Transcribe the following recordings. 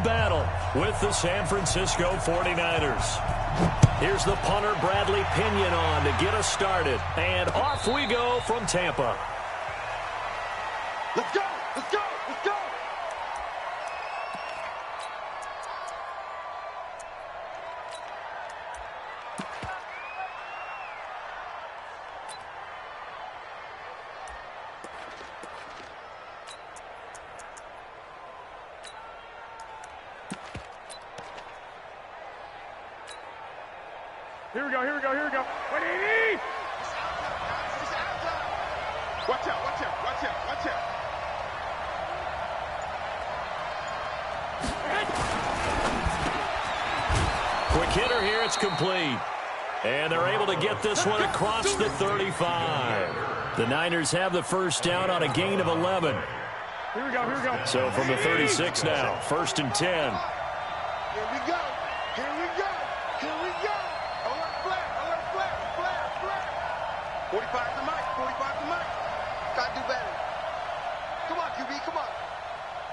battle with the San Francisco 49ers. Here's the punter, Bradley Pinion, on to get us started. And off we go from Tampa. Let's go! Let's go! Let's go! Here we go, here we go, here we go. 180! Watch out, watch out, watch out, watch out. Quick hitter here, it's complete. And they're able to get this one across the 35. The Niners have the first down on a gain of 11. Here we go, here we go. So from the 36 now, 1st and 10. Here we go, here we go, here we go. Alert flat, flat. 45 to Mike, 45 to Mike. Gotta do better. Come on, QB, come on.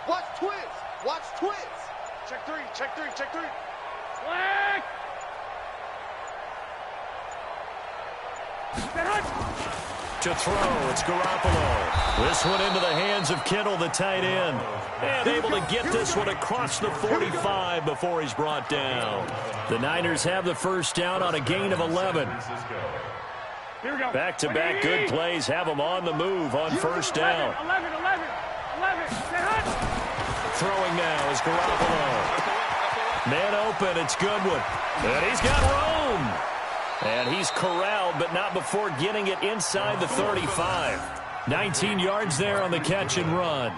Watch twins, watch twins. Check three, check three, check three. Flag! To throw, it's Garoppolo. This one into the hands of Kittle, the tight end. And able to get this one across the 45 before he's brought down. The Niners have the first down on a gain of 11. Here we go. Back-to-back good plays have them on the move on first down. 11. Throwing now is Garoppolo. Man open, it's Goodwin. And he's got room. And he's corralled, but not before getting it inside the 35. 19 yards there on the catch and run.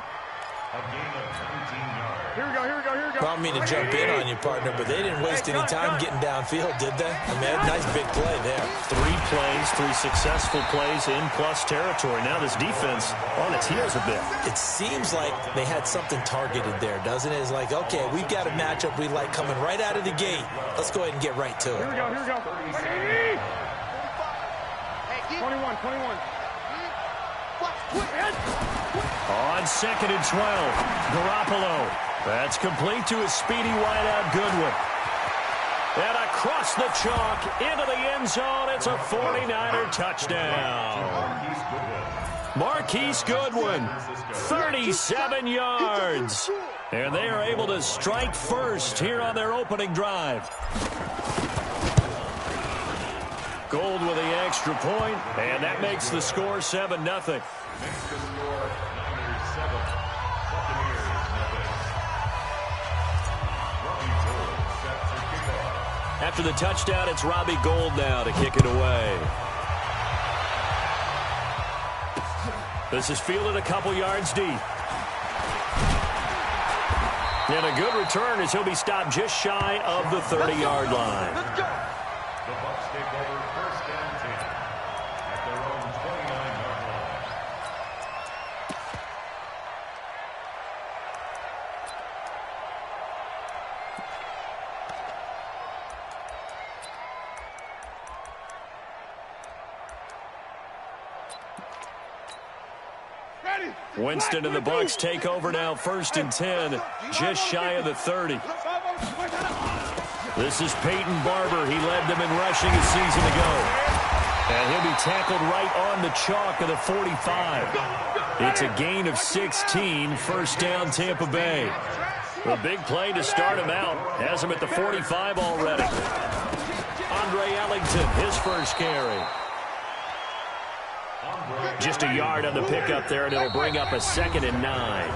Here we go, here we go, here we go. I don't mean to jump in on you, partner, but they didn't waste any time getting downfield, did they? I mean, nice big play there. 3 plays, 3 successful plays in plus territory. Now this defense on its heels a bit. It seems like they had something targeted there, doesn't it? It's like, okay, we've got a matchup we like coming right out of the gate. Let's go ahead and get right to it. Here we go, here we go. 21. On 2nd and 12, Garoppolo. That's complete to his speedy wideout, Goodwin. And across the chalk, into the end zone, it's a 49er touchdown. Marquise Goodwin, 37 yards. And they are able to strike first here on their opening drive. Gold with the extra point, and that makes the score 7-0. After the touchdown, it's Robbie Gould now to kick it away. This is fielded a couple yards deep. And a good return as he'll be stopped just shy of the 30-yard line. Let's go. The Bucs take over 1st and 10 at their own 29-yard line. Winston and the Bucs take over now, 1st and 10, just shy of the 30. This is Peyton Barber. He led them in rushing a season ago. And he'll be tackled right on the chalk of the 45. It's a gain of 16, 1st down Tampa Bay. A big play to start him out. Has him at the 45 already. Andre Ellington, his first carry. Just a yard on the pickup there, and it'll bring up a 2nd and 9.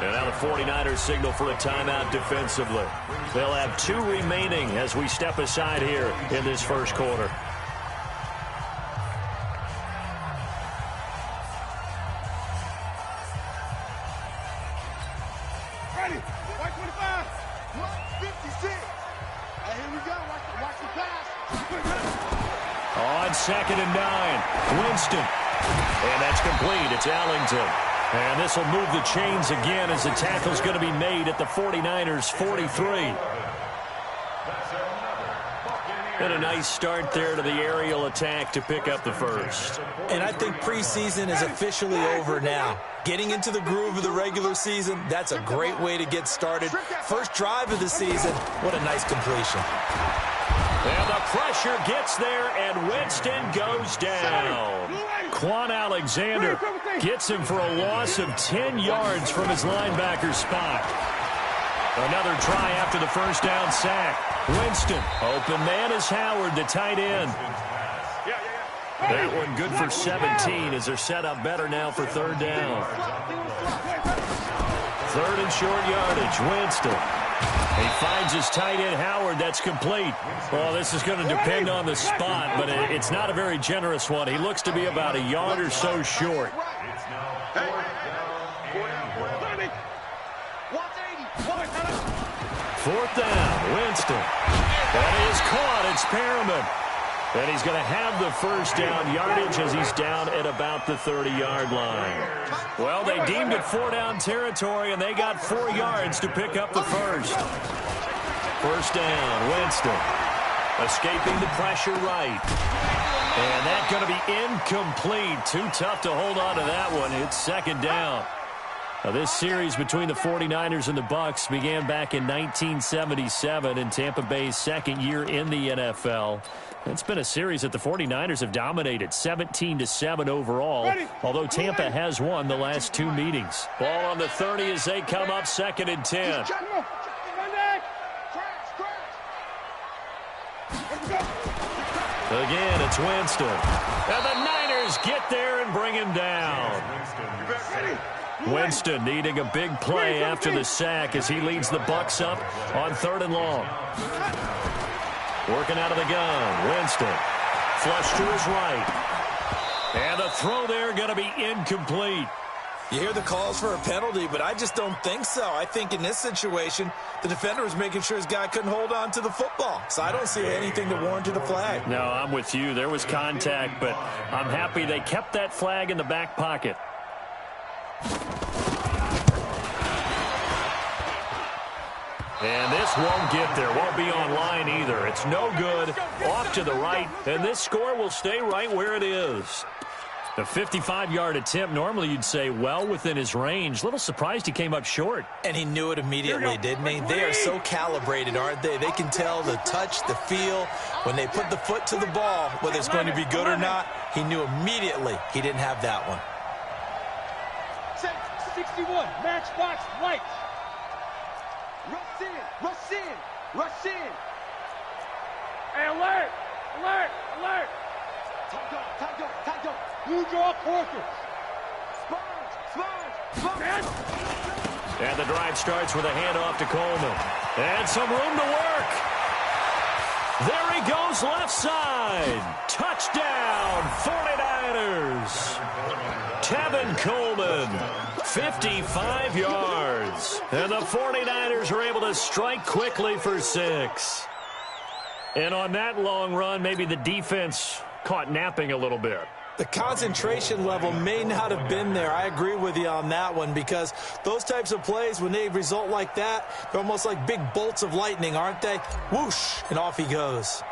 And now the 49ers signal for a timeout defensively. They'll have 2 remaining as we step aside here in this first quarter. Ready. White 25. 56. Here we go. Watch the pass. On 2nd and 9, Winston. And that's complete. It's Ellington. And this will move the chains again as the tackle's going to be made at the 49ers' 43. That's another Buccaneers And a nice start there to the aerial attack to pick up the first. And I think preseason is officially over now. Getting into the groove of the regular season, that's a great way to get started. First drive of the season, what a nice completion. And the pressure gets there, and Winston goes down. Quan Alexander gets him for a loss of 10 yards from his linebacker spot. Another try after the first down sack. Winston, open man is Howard, the tight end. That one good for 17 as they're set up better now for third down. Third and short yardage, Winston. He finds his tight end, Howard. That's complete. Well, this is going to depend on the spot, but it's not a very generous one. He looks to be about a yard or so short. Fourth down, Winston. That is caught. It's Perriman. And he's going to have the first down yardage as he's down at about the 30-yard line. Well, they deemed it 4-down territory, and they got 4 yards to pick up the first. First down, Winston. Escaping the pressure right. And that's going to be incomplete. Too tough to hold on to that one. It's second down. Now, this series between the 49ers and the Bucs began back in 1977 in Tampa Bay's second year in the NFL. It's been a series that the 49ers have dominated, 17-7 overall, although Tampa has won the last 2 meetings. Ball on the 30 as they come up second and 10. Again, it's Winston. And the Niners get there and bring him down. Winston needing a big play after the sack as he leads the Bucs up on 3rd and long. Working out of the gun, Winston. Flush to his right. And the throw there going to be incomplete. You hear the calls for a penalty, but I just don't think so. I think in this situation, the defender was making sure his guy couldn't hold on to the football. So I don't see anything that warranted a flag. No, I'm with you. There was contact, but I'm happy they kept that flag in the back pocket. And this won't get there. Won't be on line either. It's no good. Off to the right. And this score will stay right where it is. A 55-yard attempt. Normally you'd say well within his range. Little surprised he came up short. And he knew it immediately, didn't he? They are so calibrated, aren't they? They can tell the touch, the feel. When they put the foot to the ball, whether it's going to be good or not, he knew immediately he didn't have that one. 61, matchbox lights. Rush in, rush in, rush in. Hey, alert, alert, alert. Time go. Blue draw quarters. Sponge. And the drive starts with a handoff to Coleman. And some room to work. There he goes left side. Touchdown, 49ers. Tevin Coleman, 55 yards. And the 49ers are able to strike quickly for 6. And on that long run, maybe the defense caught napping a little bit. The concentration level may not have been there. I agree with you on that one because those types of plays, when they result like that, they're almost like big bolts of lightning, aren't they? Whoosh, and off he goes.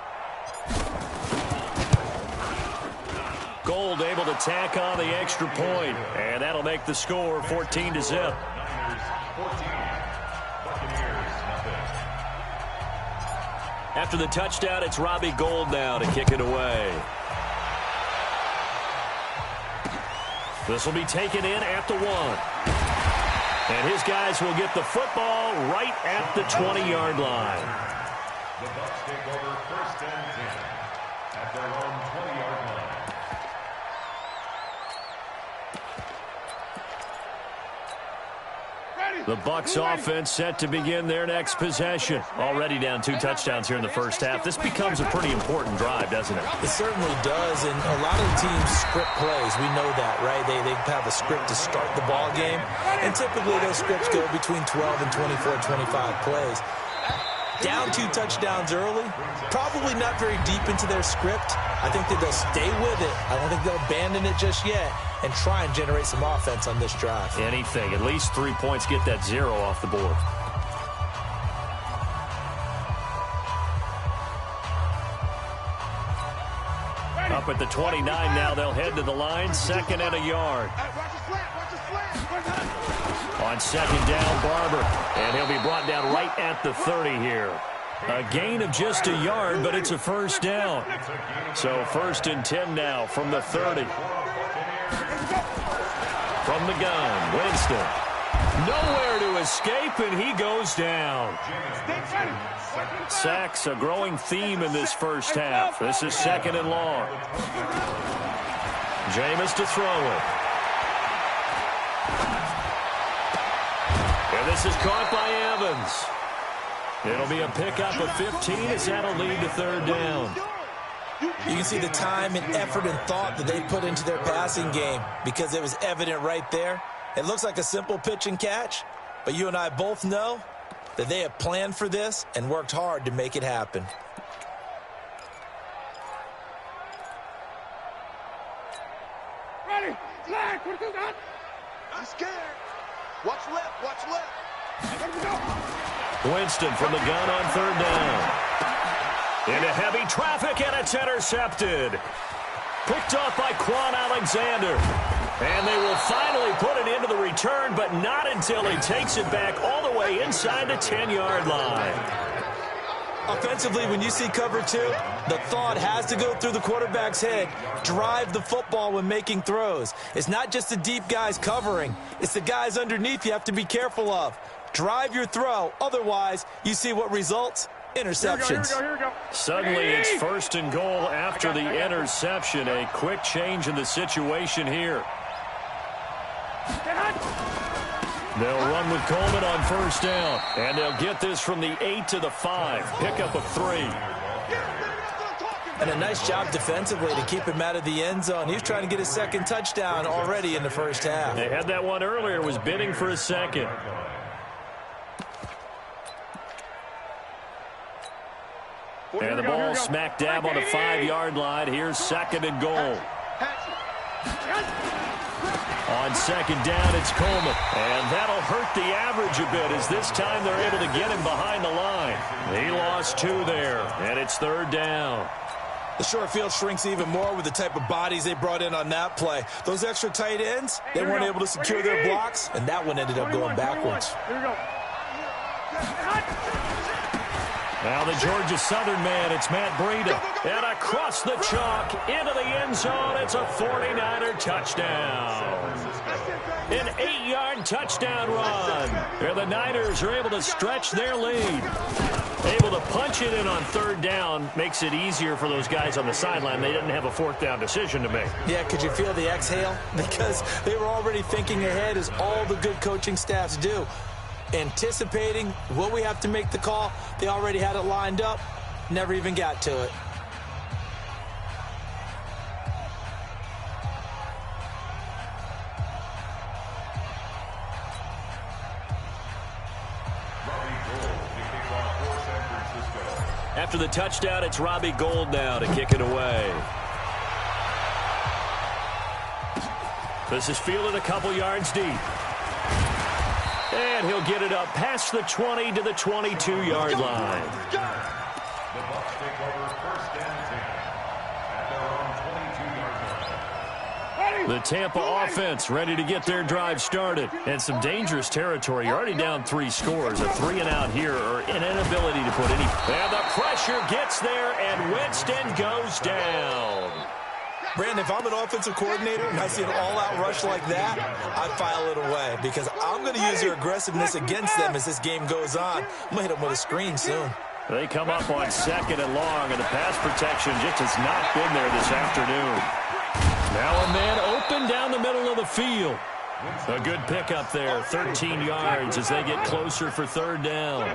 Gold able to tack on the extra point, and that'll make the score 14-0. After the touchdown, it's Robbie Gould now to kick it away. This will be taken in at the 1. And his guys will get the football right at the 20-yard line. The Bucs take over 1st and 10 at their own 20-yard line. The Bucs offense set to begin their next possession. Already down 2 touchdowns here in the first half. This becomes a pretty important drive, doesn't it? It certainly does, and a lot of the teams script plays. We know that, right? They have a script to start the ball game, and typically those scripts go between 12 and 24, 25 plays. Down 2 touchdowns early, probably not very deep into their script. I think that they'll stay with it. I don't think they'll abandon it just yet and try and generate some offense on this drive. Anything. At least 3 points, get that 0 off the board. Up at the 29 now, they'll head to the line, 2nd and a yard. On 2nd down, Barber, and he'll be brought down right at the 30 here. A gain of just a yard, but it's a 1st down. So 1st and 10 now from the 30. From the gun, Winston. Nowhere to escape, and he goes down. Sacks, a growing theme in this first half. This is 2nd and long. Jameis to throw it. And this is caught by Evans. It'll be a pickup of 15 as that'll lead to 3rd down. You can see the time and effort and thought that they put into their passing game because it was evident right there. It looks like a simple pitch and catch, but you and I both know that they have planned for this and worked hard to make it happen. Ready, flag, I'm scared. Watch left, watch left. Winston from the gun on 3rd down. Into heavy traffic, and it's intercepted. Picked off by Quan Alexander. And they will finally put it into the return, but not until he takes it back all the way inside the 10-yard line. Offensively, when you see cover 2, the thought has to go through the quarterback's head. Drive the football when making throws. It's not just the deep guys covering. It's the guys underneath you have to be careful of. Drive your throw. Otherwise, you see what results? Interceptions. Here we go. Suddenly, it's 1st and goal after the interception. A quick change in the situation here. They'll run with Coleman on 1st down, and they'll get this from the 8 to the 5. Pickup of 3. And a nice job defensively to keep him out of the end zone. He was trying to get his 2nd touchdown already in the first half. They had that one earlier, was bidding for a 2nd. And the ball smack dab on the 5-yard line. Here's 2nd and goal. On 2nd down, it's Coleman. And that'll hurt the average a bit as this time they're able to get him behind the line. He lost 2 there, and it's 3rd down. The short field shrinks even more with the type of bodies they brought in on that play. Those extra tight ends, they weren't able to secure their blocks, and that one ended up going backwards. Here we go. Now the Georgia Southern man, it's Matt Breida. And across the chalk, into the end zone, it's a 49er touchdown. An 8-yard touchdown run. And the Niners are able to stretch their lead. Able to punch it in on 3rd down makes it easier for those guys on the sideline. They didn't have a 4th down decision to make. Yeah, could you feel the exhale? Because they were already thinking ahead, as all the good coaching staffs do. Anticipating what we have to make the call. They already had it lined up. Never even got to it. After the touchdown, it's Robbie Gould now to kick it away. This is fielded a couple yards deep. And he'll get it up past the 20 to the 22-yard line. The Bucs take over 1st and 10 at their own 22-yard line. The Tampa offense ready to get their drive started. And some dangerous territory. You're already down 3 scores. A 3-and-out here, or an inability to put any. And the pressure gets there, and Winston goes down. Brandon, if I'm an offensive coordinator and I see an all-out rush like that, I'd file it away because I'm going to use their aggressiveness against them as this game goes on. I'm going to hit them with a screen soon. They come up on 2nd and long, and the pass protection just has not been there this afternoon. Now a man open down the middle of the field. A good pickup there, 13 yards as they get closer for 3rd down.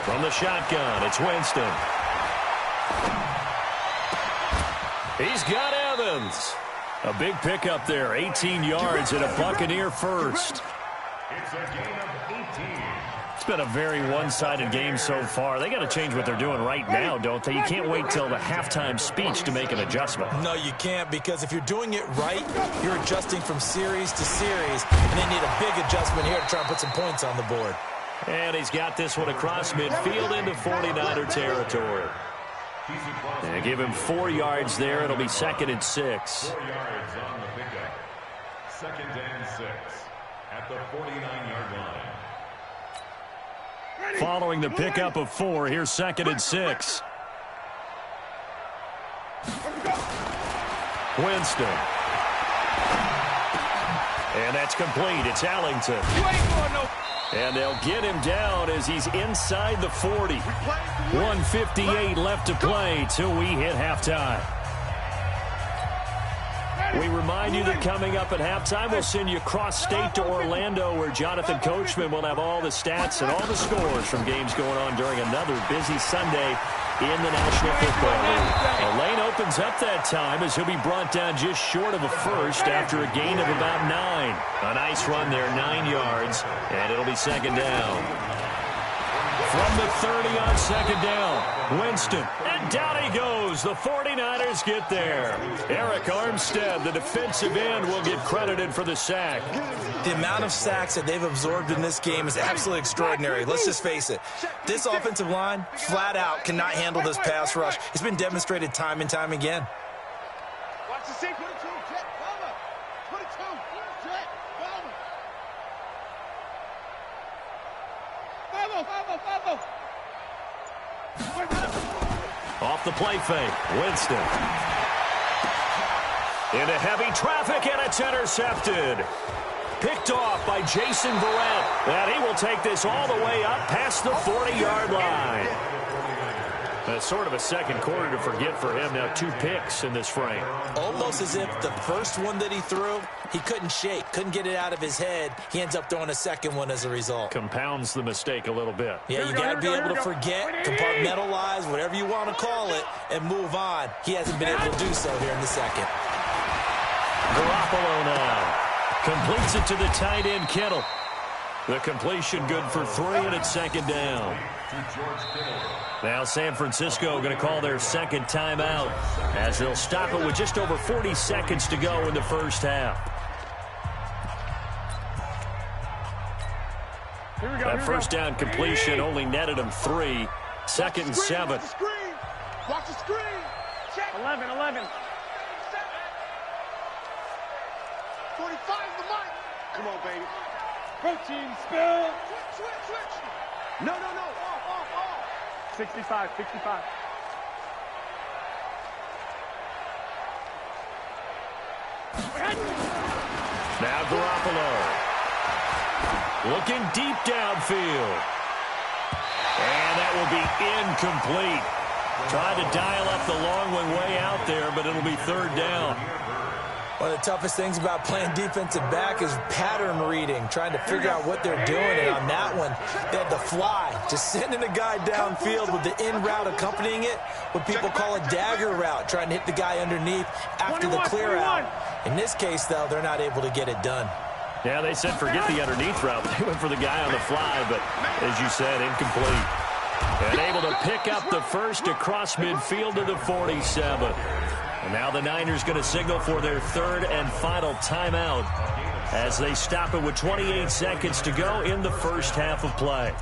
From the shotgun, it's Winston. He's got Evans. A big pickup there, 18 yards and a Buccaneer first. It's a gain of 18. It's been a very one-sided game so far. They got to change what they're doing right now, don't they? You can't wait till the halftime speech to make an adjustment. No, you can't, because if you're doing it right, you're adjusting from series to series, and they need a big adjustment here to try and put some points on the board. And he's got this one across midfield into 49er territory. And give him 4 yards there. It'll be 2nd and 6. 4 yards on the pickup. 2nd and 6 at the 49-yard line. Following the pickup of 4, here's 2nd and 6. Winston. And that's complete. It's Allington. And they'll get him down as he's inside the 40. 1:58 left to play till we hit halftime. We remind you that coming up at halftime, we'll send you cross-state to Orlando, where Jonathan Coachman will have all the stats and all the scores from games going on during another busy Sunday in the National Football League. A lane opens up that time as he'll be brought down just short of a first after a gain of about 9. A nice run there, 9 yards, and it'll be 2nd down. From the 30 on 2nd down, Winston, and down he goes. The 49ers get there. Eric Armstead, the defensive end, will get credited for the sack. The amount of sacks that they've absorbed in this game is absolutely extraordinary. Let's just face it. This offensive line, flat out, cannot handle this pass rush. It's been demonstrated time and time again. Watch the sink. 22, Jet, Bama. 22, Jet, Bama. Off the play fake, Winston. Into heavy traffic, and it's intercepted. Picked off by Jason Verrett. And he will take this all the way up past the 40-yard line. That's sort of a second quarter to forget for him. Now 2 picks in this frame. Almost as if the first one that he threw, he couldn't shake, couldn't get it out of his head. He ends up throwing a second one as a result. Compounds the mistake a little bit. Yeah, you got to be able to forget, compartmentalize, whatever you want to call it, and move on. He hasn't been able to do so here in the second. Garoppolo now. Completes it to the tight end, Kittle. The completion good for 3, and it's 2nd down. Now San Francisco going to call their 2nd timeout as they'll stop it with just over 40 seconds to go in the first half. That first down completion only netted him 3. 2nd and 7. Watch the screen. 11. 45 the mic. Come on, baby. Protein spill. Switch. No. Off. 65. Now Garoppolo. Looking deep downfield. And that will be incomplete. Tried to dial up the long one way out there, but it'll be 3rd down. One of the toughest things about playing defensive back is pattern reading, trying to figure out what they're doing. And on that one, they had the fly, just sending a guy downfield with the in route accompanying it, what people call a dagger route, trying to hit the guy underneath after the clear out. In this case, though, they're not able to get it done. Yeah, they said forget the underneath route. They went for the guy on the fly, but as you said, incomplete. And able to pick up the first across midfield to the 47. And now the Niners going to signal for their 3rd and final timeout as they stop it with 28 seconds to go in the first half of play.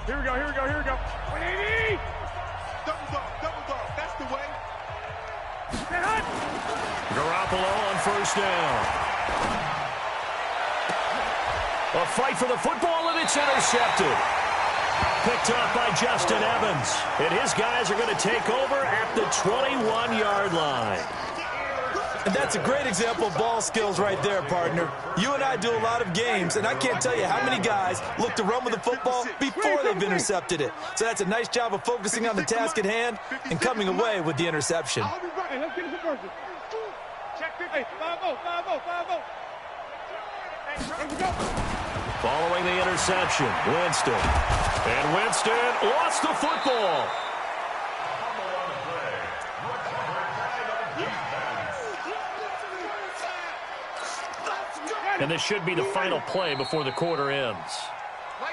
Here we go. 180. Double dog. That's the way. Garoppolo on 1st down. A fight for the football, and it's intercepted. Picked off by Justin Evans. And his guys are going to take over at the 21-yard line. And that's a great example of ball skills right there, partner. You and I do a lot of games, and I can't tell you how many guys look to run with the football before they've intercepted it. So that's a nice job of focusing on the task at hand and coming away with the interception. Hey, let's get this person. Check 50. 5-0. Let's go. Following the interception, Winston. And Winston lost the football. And this should be the final play before the quarter ends.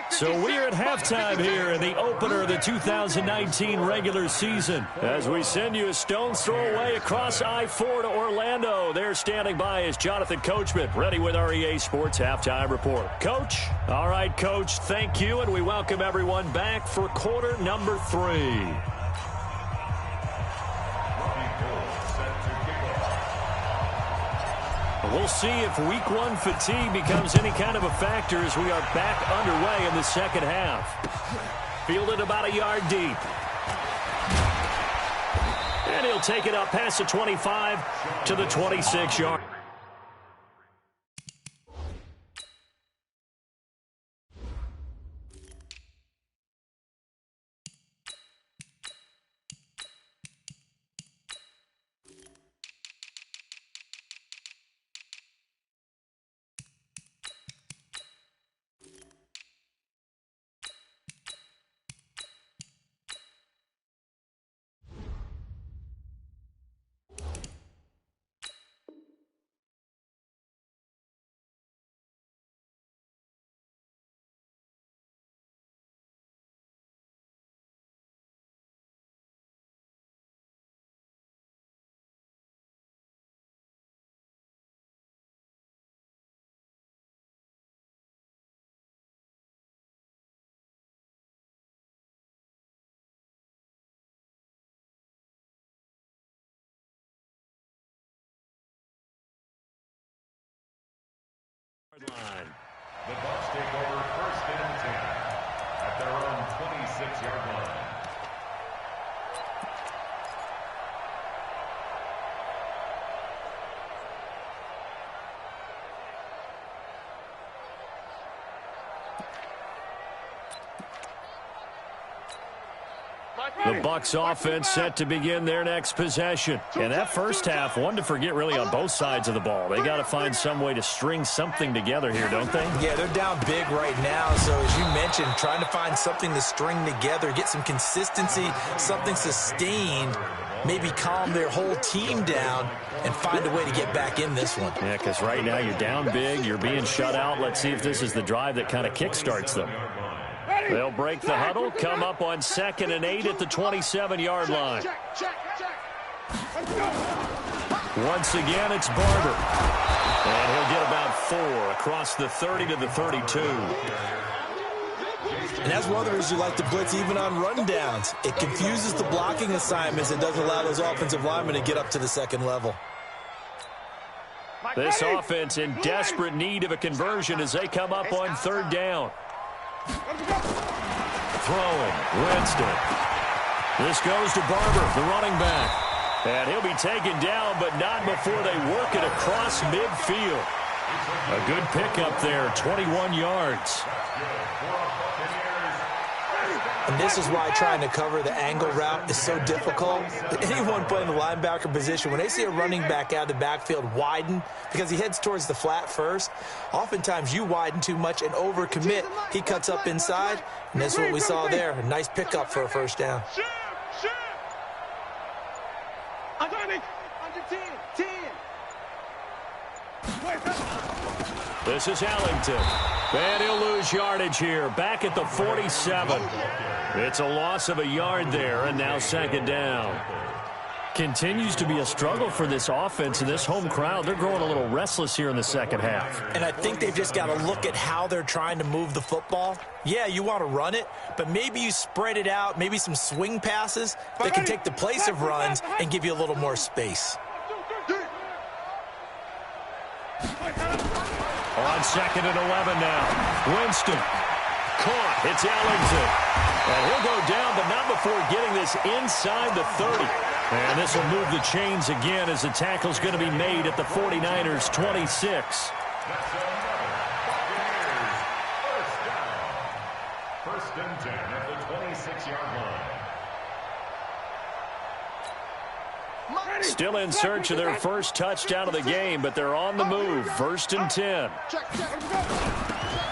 So we're at halftime here in the opener of the 2019 regular season. As we send you a stone's throw away across I-4 to Orlando. There standing by is Jonathan Coachman, ready with our EA Sports Halftime Report. Coach? All right, Coach, thank you, and we welcome everyone back for quarter number 3. We'll see if week 1 fatigue becomes any kind of a factor as we are back underway in the second half. Fielded about a yard deep. And he'll take it up past the 25 to the 26-yard. Line. The Bucs take over 1st and 10 at their own 26-yard line. The Bucs offense set to begin their next possession. And that first half, one to forget really on both sides of the ball. They got to find some way to string something together here, don't they? Yeah, they're down big right now. So as you mentioned, trying to find something to string together, get some consistency, something sustained, maybe calm their whole team down and find a way to get back in this one. Yeah, because right now you're down big, you're being shut out. Let's see if this is the drive that kind of kickstarts them. They'll break the huddle, come up on 2nd and 8 at the 27-yard line. Once again, it's Barber. And he'll get about 4 across the 30 to the 32. And that's one of the reasons you like to blitz even on rundowns. It confuses the blocking assignments and doesn't allow those offensive linemen to get up to the second level. This offense in desperate need of a conversion as they come up on 3rd down. Throwing, Winston. This goes to Barber, the running back. And he'll be taken down, but not before they work it across midfield. A good pickup there, 21 yards. And this is why trying to cover the angle route is so difficult. Anyone playing the linebacker position, when they see a running back out of the backfield widen, because he heads towards the flat first, oftentimes you widen too much and overcommit. He cuts up inside, and that's what we saw there. A nice pickup for a first down. This is Ellington. And he'll lose yardage here, back at the 47. It's a loss of a yard there, and now 2nd down. Continues to be a struggle for this offense and this home crowd. They're growing a little restless here in the second half. And I think they've just got to look at how they're trying to move the football. Yeah, you want to run it, but maybe you spread it out, maybe some swing passes that can take the place of runs and give you a little more space. On 2nd and 11 now. Winston. Caught. It's Ellington. And he'll go down, but not before getting this inside the 30. And this will move the chains again as the tackle's going to be made at the 49ers' 26. First and 10 at the 26-yard line. Still in search of their first touchdown of the game, but they're on the move. 1st and 10.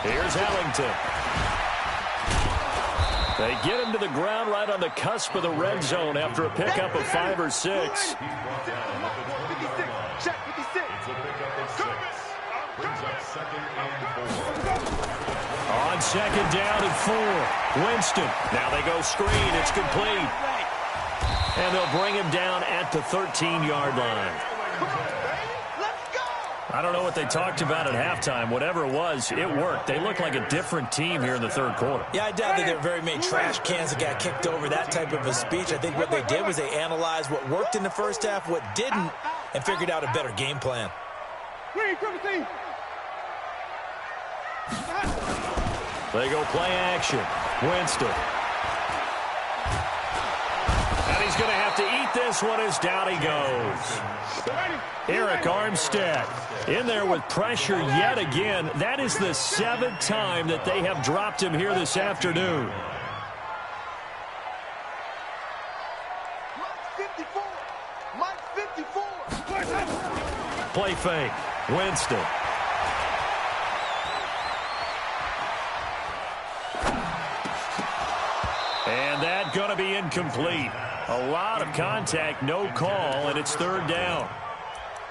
Here's Ellington. They get him to the ground right on the cusp of the red zone after a pickup of 5 or 6. He's brought down at the 20-yard line. It's a pickup of 6. Brings up 2nd and 4. On 2nd down and 4. Winston. Now they go screen. It's complete. And they'll bring him down at the 13-yard line. I don't know what they talked about at halftime. Whatever it was, it worked. They look like a different team here in the 3rd quarter. Yeah, I doubt that there were very many trash cans that got kicked over, that type of a speech. I think what they did was they analyzed what worked in the first half, what didn't, and figured out a better game plan. They go play action. Winston. And he's going to have to eat this one as down he goes. Eric Armstead in there with pressure yet again. That is the 7th time that they have dropped him here this afternoon. Mike 54. Play fake. Winston. And that going to be incomplete. A lot of contact, no call, and it's 3rd down.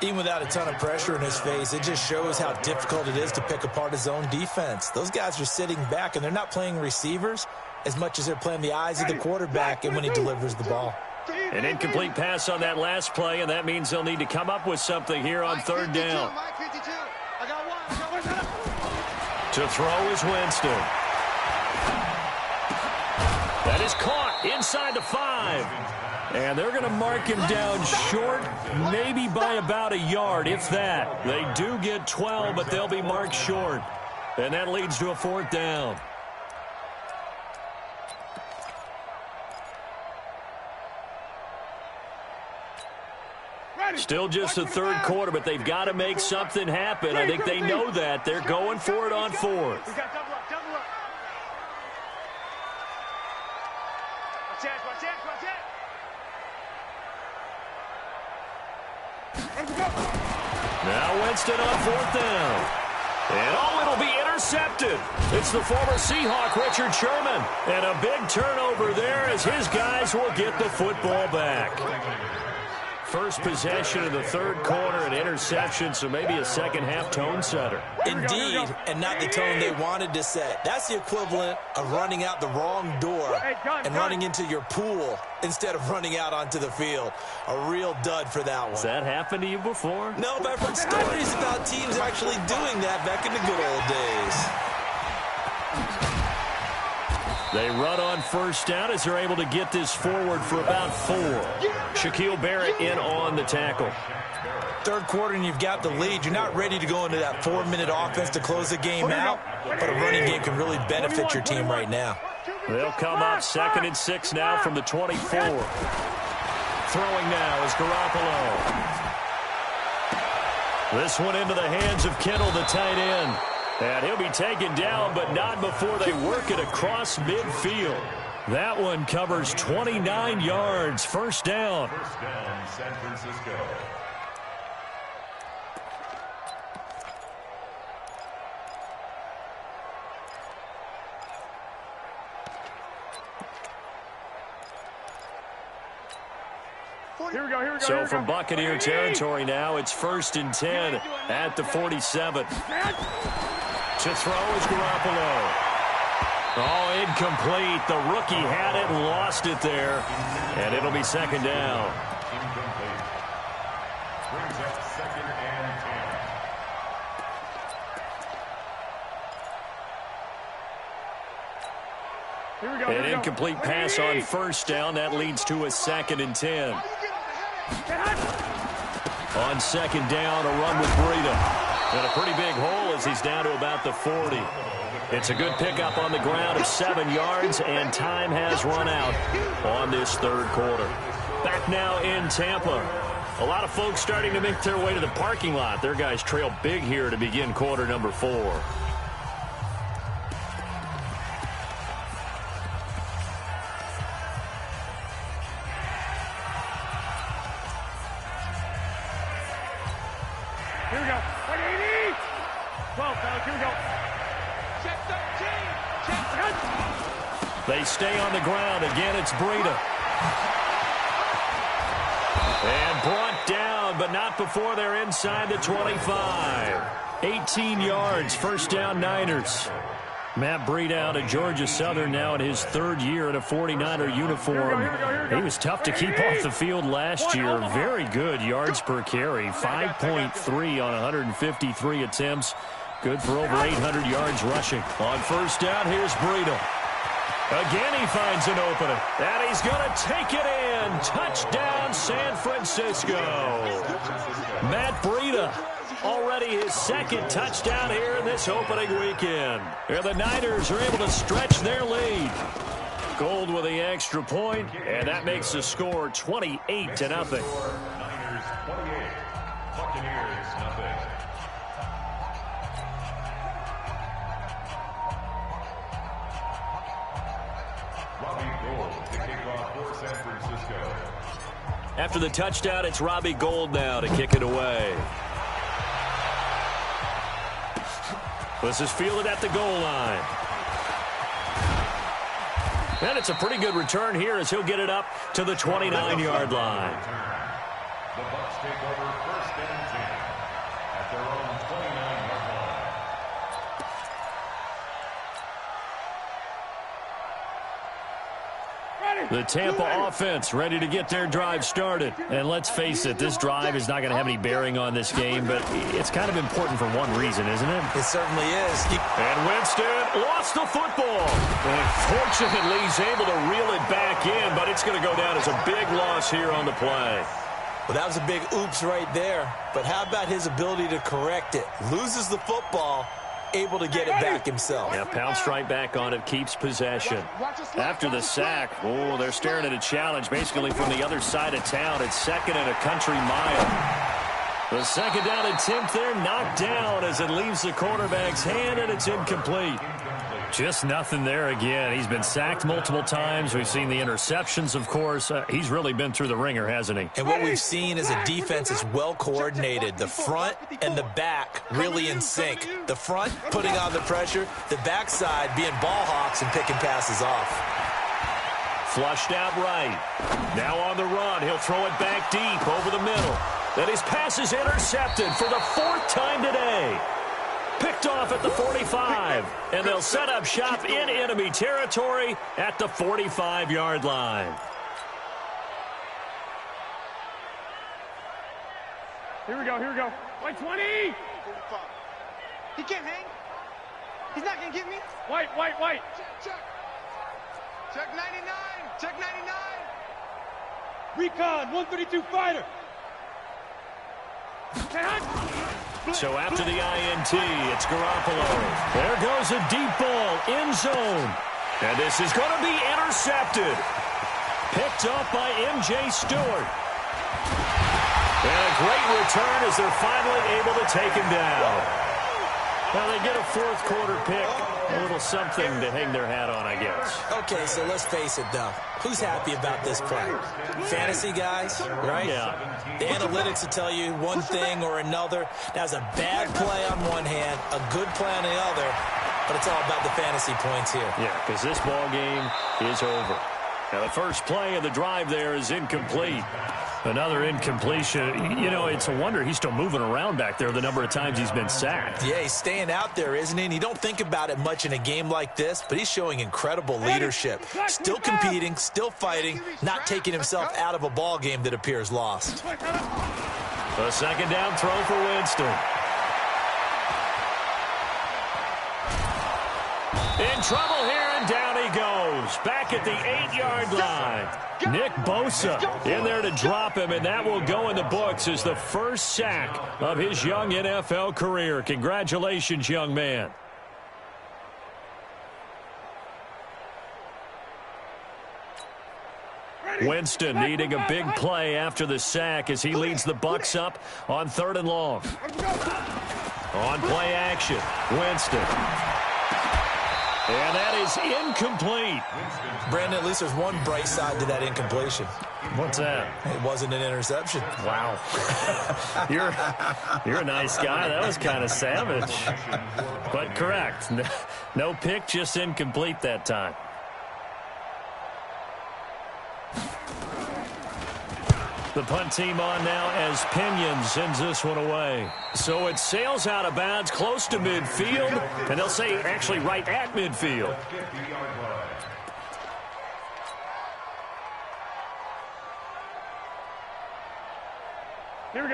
Even without a ton of pressure in his face, it just shows how difficult it is to pick apart his own defense. Those guys are sitting back, and they're not playing receivers as much as they're playing the eyes of the quarterback and when he delivers the ball. An incomplete pass on that last play, and that means they'll need to come up with something here on 3rd down. To throw is Winston. That is caught inside the 5. And they're going to mark him down short, maybe by about a yard, if that. They do get 12, but they'll be marked short. And that leads to a 4th down. Still just the 3rd quarter, but they've got to make something happen. I think they know that. They're going for it on 4th. Now Winston on 4th down. And it'll be intercepted. It's the former Seahawk, Richard Sherman. And a big turnover there as his guys will get the football back. First possession of the 3rd quarter, an interception, so maybe a second-half tone setter. Indeed, and not the tone they wanted to set. That's the equivalent of running out the wrong door and running into your pool instead of running out onto the field. A real dud for that one. Has that happened to you before? No, but I've heard stories about teams actually doing that back in the good old days. They run on 1st down as they're able to get this forward for about 4. Shaquille Barrett in on the tackle. 3rd quarter and you've got the lead. You're not ready to go into that 4-minute offense to close the game out, but a running game can really benefit your team right now. They'll come up 2nd and 6 now from the 24. Throwing now is Garoppolo. This one into the hands of Kittle, the tight end. And he'll be taken down, but not before they work it across midfield. That one covers 29 yards. 1st down. 1st down, San Francisco. Here we go. So from Buccaneer territory now, it's 1st and 10 at the 47. To throw is Garoppolo. Oh, incomplete. The rookie had it and lost it there. And it'll be 2nd down. Incomplete. Brings up 2nd and 10. An incomplete pass on 1st down. That leads to a 2nd and 10. On 2nd down, a run with Breida. And a pretty big hole as he's down to about the 40. It's a good pickup on the ground of 7 yards, and time has run out on this 3rd quarter. Back now in Tampa. A lot of folks starting to make their way to the parking lot. Their guys trail big here to begin quarter number 4. Here we go. 180. 12, fellas. Here we go. Check 13. Check. They stay on the ground. Again, it's Breida. And brought down, but not before they're inside the 25. 18 yards, first down Niners. Matt Breida out of Georgia Southern now in his third year in a 49er uniform. He was tough to keep off the field last year. Very good yards per carry, 5.3 on 153 attempts. Good for over 800 yards rushing. On first down, here's Breida. Again, he finds an opening, and he's going to take it in. Touchdown, San Francisco. Matt Breida, already his second touchdown here in this opening weekend. And the Niners are able to stretch their lead. Gold with the extra point, and that makes the score 28-0. Niners 28, Buccaneers nothing. Robbie Gould to kick off for San Francisco. After the touchdown, it's Robbie Gould now to kick it away. This is fielded at the goal line. And it's a pretty good return here as he'll get it up to the 29-yard line. The Bucs take over first and 10 at their own 29-yard line. The Tampa offense ready to get their drive started. And let's face it, this drive is not going to have any bearing on this game, but it's kind of important for one reason, isn't it? It certainly is. And Winston lost the football. And fortunately, he's able to reel it back in, but it's going to go down as a big loss here on the play. Well, that was a big oops right there. But how about his ability to correct it? Loses the football, able to get it back himself. Yeah, pounced right back on it, keeps possession. After the sack, oh, they're staring at a challenge basically from the other side of town. It's second and a country mile. The second down attempt there knocked down as it leaves the quarterback's hand, and it's incomplete. Just nothing there again. He's been sacked multiple times. We've seen the interceptions, of course. He's really been through the ringer, hasn't he? And what we've seen is a defense that's well coordinated. The front and the back really in sync. The front putting on the pressure, the backside being ball hawks and picking passes off. Flushed out right. Now on the run. He'll throw it back deep over the middle. Then his pass is intercepted for the fourth time today. Picked off at the 45, and they'll set up shop in enemy territory at the 45-yard line. Here we go, here we go. White 20! 45. He can't hang. He's not going to get me. White. Check. Check 99. Check 99. Recon, 132 fighter. So after the INT, it's Garoppolo. There goes a deep ball, end zone. And this is going to be intercepted. Picked up by M.J. Stewart. And a great return as they're finally able to take him down. Well, they get a fourth quarter pick. A little something to hang their hat on, I guess. Okay, so let's face it, though. Who's happy about this play? Fantasy guys, right? Yeah. The analytics will tell you one thing or another. That's a bad play on one hand, a good play on the other, but it's all about the fantasy points here. Yeah, because this ball game is over. Now, the first play of the drive there is incomplete. Another incompletion. You know, it's a wonder he's still moving around back there the number of times he's been sacked. Yeah, he's staying out there, isn't he? And you don't think about it much in a game like this, but he's showing incredible leadership. Still competing, still fighting, not taking himself out of a ball game that appears lost. A second down throw for Winston. In trouble here, and down he goes. Back at the 8-yard line. Nick Bosa in there to drop him, and that will go in the books as the first sack of his young NFL career. Congratulations, young man. Winston needing a big play after the sack as he leads the Bucs up on 3rd and long. On play action, Winston. And that is incomplete. Brandon, at least there's one bright side to that incompletion. What's that? It wasn't an interception. Wow. You're a nice guy. That was kind of savage. But correct. No pick, just incomplete that time. The punt team on now as Pinion sends this one away. So it sails out of bounds close to midfield, and they'll say actually right at midfield.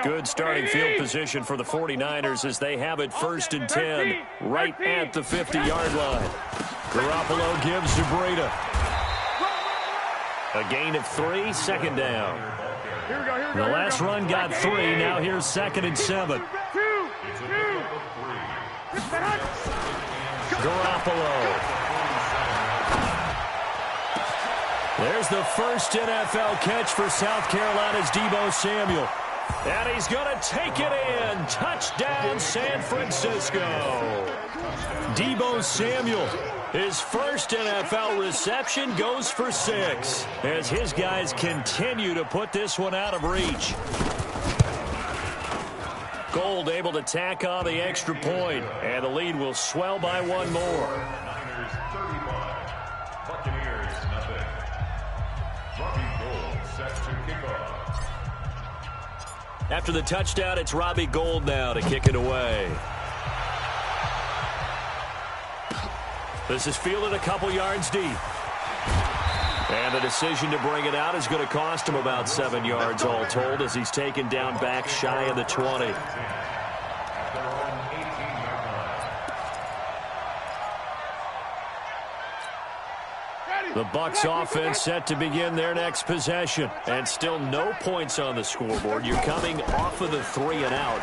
Good starting field position for the 49ers as they have it 1st and 10 right at the 50-yard line. Garoppolo gives to Breida. A gain of 3, 2nd down. The last run got 3. Now here's 2nd and 7. Garoppolo. There's the first NFL catch for South Carolina's Deebo Samuel. And he's going to take it in. Touchdown, San Francisco. Deebo Samuel, his first NFL reception, goes for 6 as his guys continue to put this one out of reach. Gold able to tack on the extra point, and the lead will swell by 1 more. Niners 35, Buccaneers nothing. Robbie Gould set to kick off. After the touchdown, it's Robbie Gould now to kick it away. This is fielded a couple yards deep. And the decision to bring it out is going to cost him about 7 yards all told as he's taken down back shy of the 20. The Bucs offense set to begin their next possession. And still no points on the scoreboard. You're coming off of the 3 and out.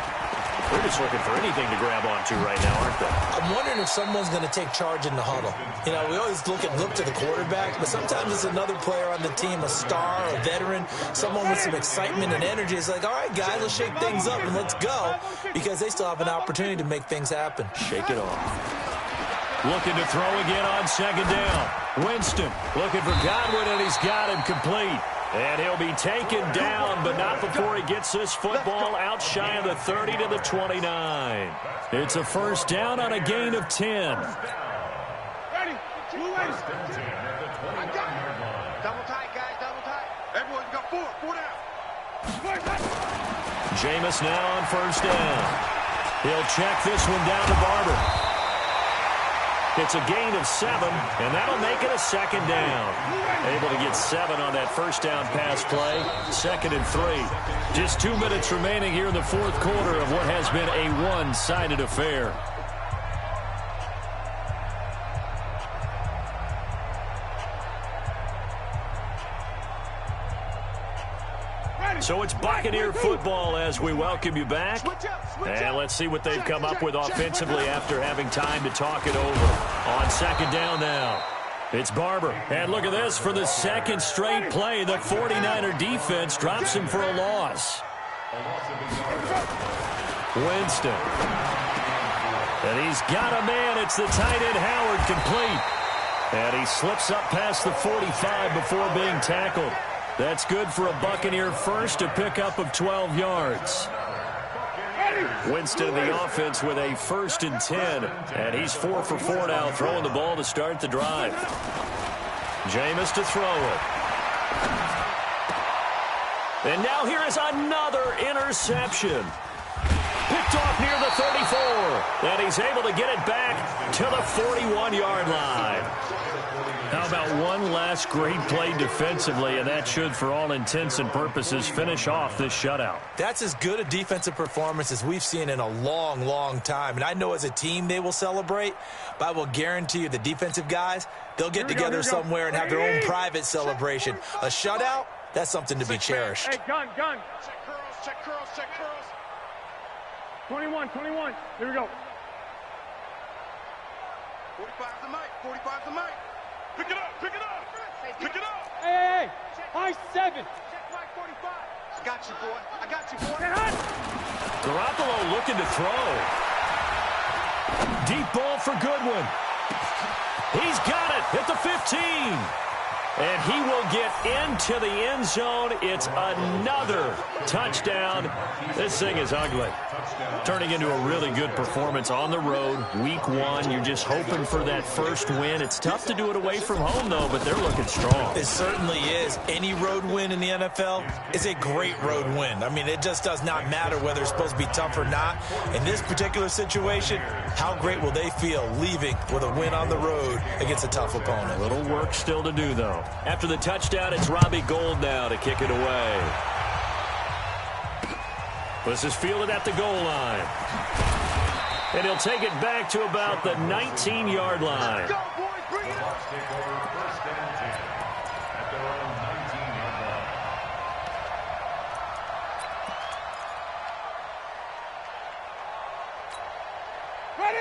They're just looking for anything to grab onto right now, aren't they? I'm wondering if someone's going to take charge in the huddle. You know, we always look to the quarterback, but sometimes it's another player on the team, a star, a veteran, someone with some excitement and energy. It's like, all right, guys, let's shake things up and let's go, because they still have an opportunity to make things happen. Shake it off. Looking to throw again on 2nd down. Winston looking for Godwin, and he's got him complete. And he'll be taken down, but not before he gets this football out shy of the 30 to the 29. It's a 1st down on a gain of 10. Ready? Double tight, guys, double tight. Everyone got 4 down. Jameis now on 1st down. He'll check this one down to Barber. It's a gain of 7, and that'll make it a 2nd down. Able to get 7 on that 1st down pass play. 2nd and 3. Just 2 minutes remaining here in the 4th quarter of what has been a one-sided affair. So it's Buccaneer football as we welcome you back. And let's see what they've come up with offensively after having time to talk it over. On 2nd down now. It's Barber. And look at this. For the 2nd straight play, the 49er defense drops him for a loss. Winston. And he's got a man. It's the tight end Howard, complete. And he slips up past the 45 before being tackled. That's good for a Buccaneer first, a pickup of 12 yards. Winston in the offense with a 1st and 10. And he's 4 for 4 now, throwing the ball to start the drive. Jameis to throw it. And now here is another interception. Picked off near the 34. And he's able to get it back to the 41-yard line. How about one last great play defensively, and that should, for all intents and purposes, finish off this shutout. That's as good a defensive performance as we've seen in a long, long time. And I know as a team they will celebrate, but I will guarantee you the defensive guys, they'll get together somewhere and have their own private celebration. A shutout, that's something to be cherished. Hey, gun. Check curls. 21. Here we go. 45's the mic. 45's the mic. Pick it up. Hey. High 7. Check Mike 45. I got you, boy. Get hot. Garoppolo looking to throw. Deep ball for Goodwin. He's got it at the 15. And he will get into the end zone. It's another touchdown. This thing is ugly. Turning into a really good performance on the road. Week 1, you're just hoping for that first win. It's tough to do it away from home, though, but they're looking strong. It certainly is. Any road win in the NFL is a great road win. I mean, it just does not matter whether it's supposed to be tough or not. In this particular situation, how great will they feel leaving with a win on the road against a tough opponent? A little work still to do, though. After the touchdown, it's Robbie Gould now to kick it away. This is fielded at the goal line. And he'll take it back to about the 19-yard line.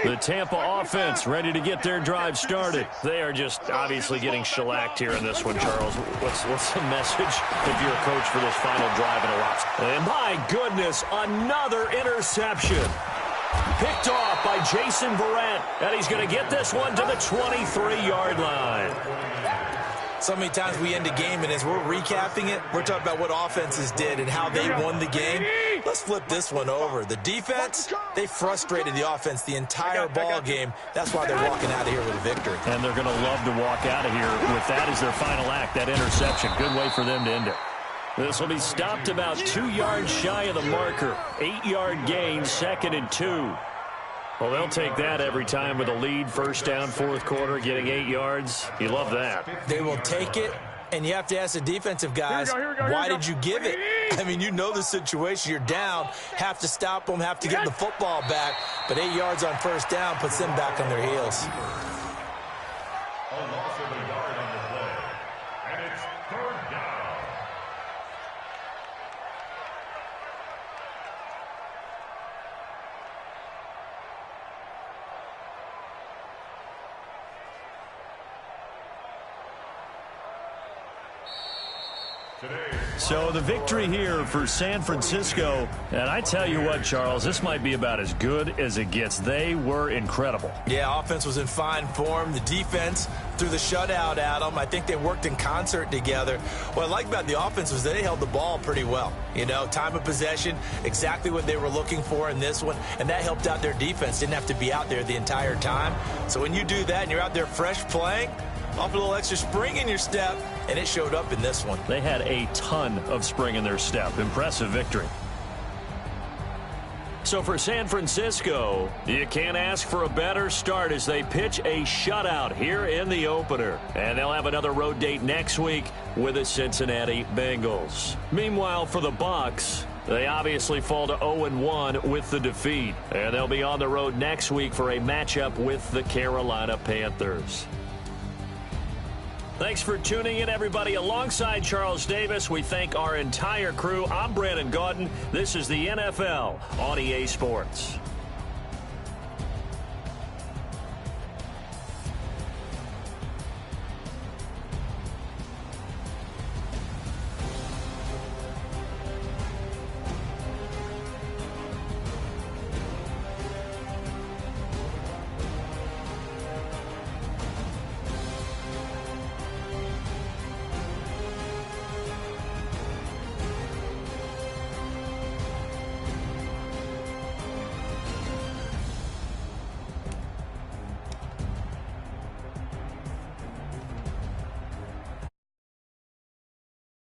The Tampa offense ready to get their drive started. They are just obviously getting shellacked here in this one, Charles. What's the message if you're a coach for this final drive in a while? And my goodness, another interception. Picked off by Jason Verrett. And he's going to get this one to the 23-yard line. So many times we end a game, and as we're recapping it, we're talking about what offenses did and how they won the game. Let's flip this one over. The defense, they frustrated the offense the entire ball game. That's why they're walking out of here with a victory. And they're going to love to walk out of here with that as their final act, that interception. Good way for them to end it. This will be stopped about 2 yards shy of the marker. 8-yard gain, 2nd and 2. Well, they'll take that every time with a lead, first down, fourth quarter, getting 8 yards. You love that. They will take it, and you have to ask the defensive guys, why did you give it? I mean, you know the situation. You're down, have to stop them, have to get the football back. But 8 yards on first down puts them back on their heels. A loss of a yard on the play. And it's 3rd down. So the victory here for San Francisco, and I tell you what, Charles, this might be about as good as it gets. They were incredible. Yeah, offense was in fine form. The defense threw the shutout at them. I think they worked in concert together. What I like about the offense was they held the ball pretty well. You know, time of possession, exactly what they were looking for in this one, and that helped out their defense. Didn't have to be out there the entire time. So when you do that and you're out there fresh playing, off a little extra spring in your step, and it showed up in this one. They had a ton of spring in their step. Impressive victory. So for San Francisco, you can't ask for a better start as they pitch a shutout here in the opener. And they'll have another road date next week with the Cincinnati Bengals. Meanwhile, for the Bucs, they obviously fall to 0-1 with the defeat. And they'll be on the road next week for a matchup with the Carolina Panthers. Thanks for tuning in, everybody. Alongside Charles Davis, we thank our entire crew. I'm Brandon Gaudin. This is the NFL on EA Sports.